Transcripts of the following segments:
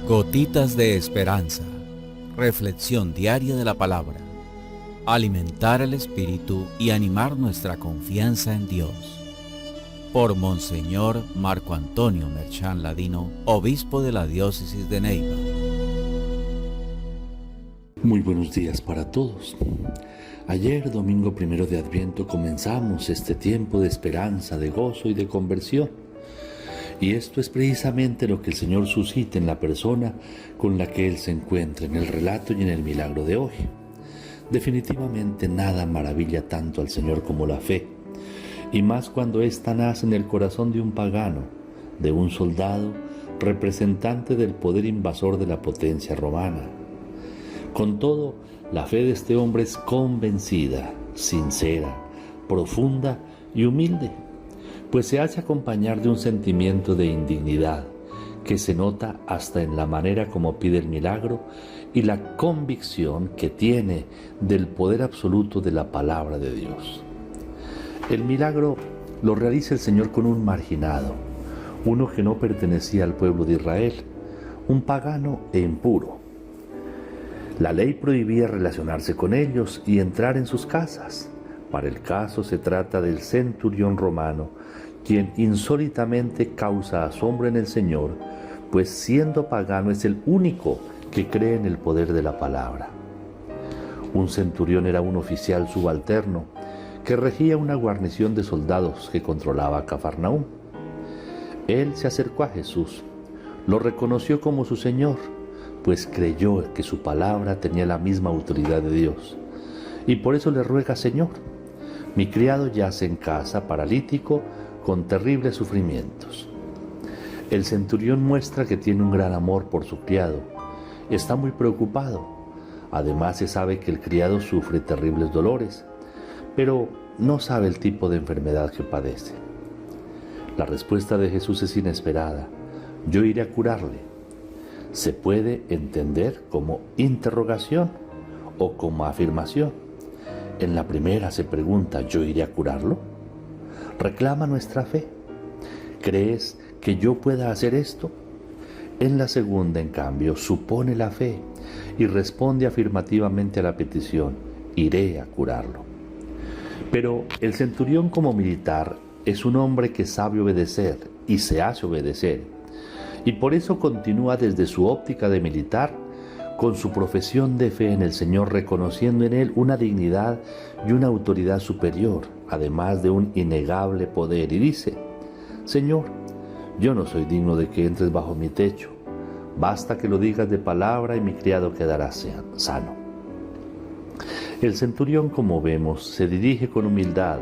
Gotitas de esperanza. Reflexión diaria de la palabra. Alimentar el espíritu y animar nuestra confianza en Dios. Por Monseñor Marco Antonio Merchán Ladino, obispo de la diócesis de Neiva. Muy buenos días para todos. Ayer, domingo 1 de Adviento, comenzamos este tiempo de esperanza, de gozo y de conversión. Y esto es precisamente lo que el Señor suscita en la persona con la que Él se encuentra en el relato y en el milagro de hoy. Definitivamente nada maravilla tanto al Señor como la fe, y más cuando ésta nace en el corazón de un pagano, de un soldado, representante del poder invasor de la potencia romana. Con todo, la fe de este hombre es convencida, sincera, profunda y humilde, pues se hace acompañar de un sentimiento de indignidad que se nota hasta en la manera como pide el milagro y la convicción que tiene del poder absoluto de la palabra de Dios. El milagro lo realiza el Señor con un marginado, uno que no pertenecía al pueblo de Israel, un pagano e impuro. La ley prohibía relacionarse con ellos y entrar en sus casas. Para el caso se trata del centurión romano, quien insólitamente causa asombro en el Señor, pues siendo pagano es el único que cree en el poder de la palabra. Un centurión era un oficial subalterno que regía una guarnición de soldados que controlaba Cafarnaúm. Él se acercó a Jesús, lo reconoció como su Señor, pues creyó que su palabra tenía la misma autoridad de Dios, y por eso le ruega: Señor, mi criado yace en casa paralítico con terribles sufrimientos. El centurión muestra que tiene un gran amor por su criado, está muy preocupado. Además se sabe que el criado sufre terribles dolores, pero no sabe el tipo de enfermedad que padece. La respuesta de Jesús es inesperada: yo iré a curarle. Se puede entender como interrogación o como afirmación. En la primera se pregunta: ¿yo iré a curarlo? Reclama nuestra fe. ¿Crees que yo pueda hacer esto? En la segunda, en cambio, supone la fe y responde afirmativamente a la petición: iré a curarlo. Pero el centurión, como militar, es un hombre que sabe obedecer y se hace obedecer, y por eso continúa desde su óptica de militar con su profesión de fe en el Señor, reconociendo en Él una dignidad y una autoridad superior, además de un innegable poder, y dice: Señor, yo no soy digno de que entres bajo mi techo, basta que lo digas de palabra y mi criado quedará sano. El centurión, como vemos, se dirige con humildad,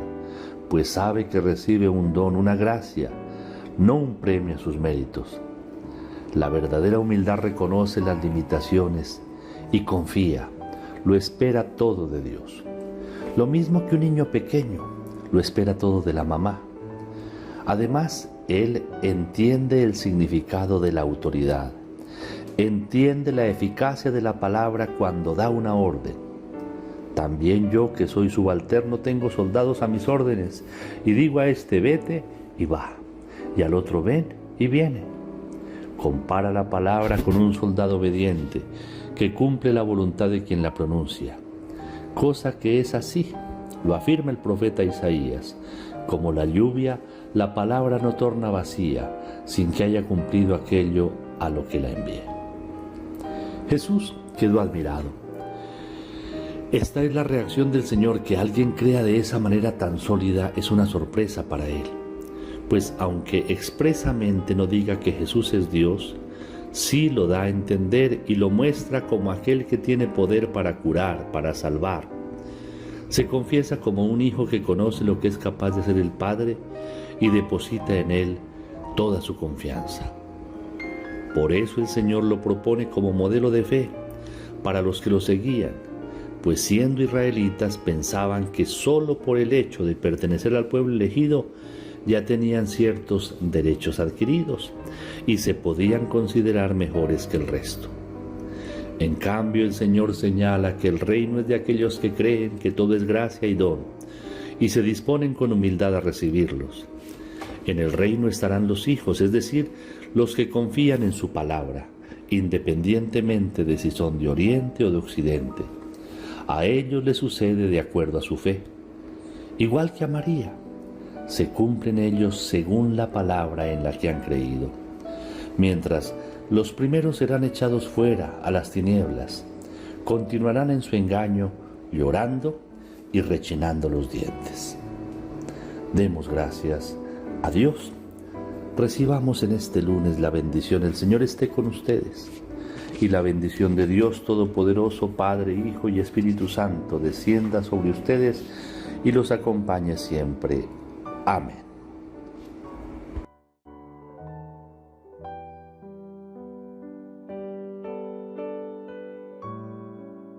pues sabe que recibe un don, una gracia, no un premio a sus méritos. La verdadera humildad reconoce las limitaciones y confía, lo espera todo de Dios. Lo mismo que un niño pequeño, lo espera todo de la mamá. Además, él entiende el significado de la autoridad, entiende la eficacia de la palabra cuando da una orden. También yo, que soy subalterno, tengo soldados a mis órdenes, y digo a este: vete, y va, y al otro: ven, y viene. Compara la palabra con un soldado obediente que cumple la voluntad de quien la pronuncia, cosa que es así, lo afirma el profeta Isaías: como la lluvia, la palabra no torna vacía sin que haya cumplido aquello a lo que la envié. Jesús quedó admirado. Esta es la reacción del Señor. Que alguien crea de esa manera tan sólida es una sorpresa para Él, pues aunque expresamente no diga que Jesús es Dios, sí lo da a entender y lo muestra como aquel que tiene poder para curar, para salvar. Se confiesa como un hijo que conoce lo que es capaz de hacer el Padre y deposita en Él toda su confianza. Por eso el Señor lo propone como modelo de fe para los que lo seguían, pues siendo israelitas pensaban que solo por el hecho de pertenecer al pueblo elegido ya tenían ciertos derechos adquiridos y se podían considerar mejores que el resto. En cambio, el Señor señala que el reino es de aquellos que creen que todo es gracia y don, y se disponen con humildad a recibirlos. En el reino estarán los hijos, es decir, los que confían en su palabra, independientemente de si son de Oriente o de Occidente. A ellos les sucede de acuerdo a su fe. Igual que a María, se cumplen ellos según la palabra en la que han creído. Mientras los primeros serán echados fuera a las tinieblas, continuarán en su engaño, llorando y rechinando los dientes. Demos gracias a Dios. Recibamos en este lunes la bendición. El Señor esté con ustedes. Y la bendición de Dios Todopoderoso, Padre, Hijo y Espíritu Santo, descienda sobre ustedes y los acompañe siempre. Amén.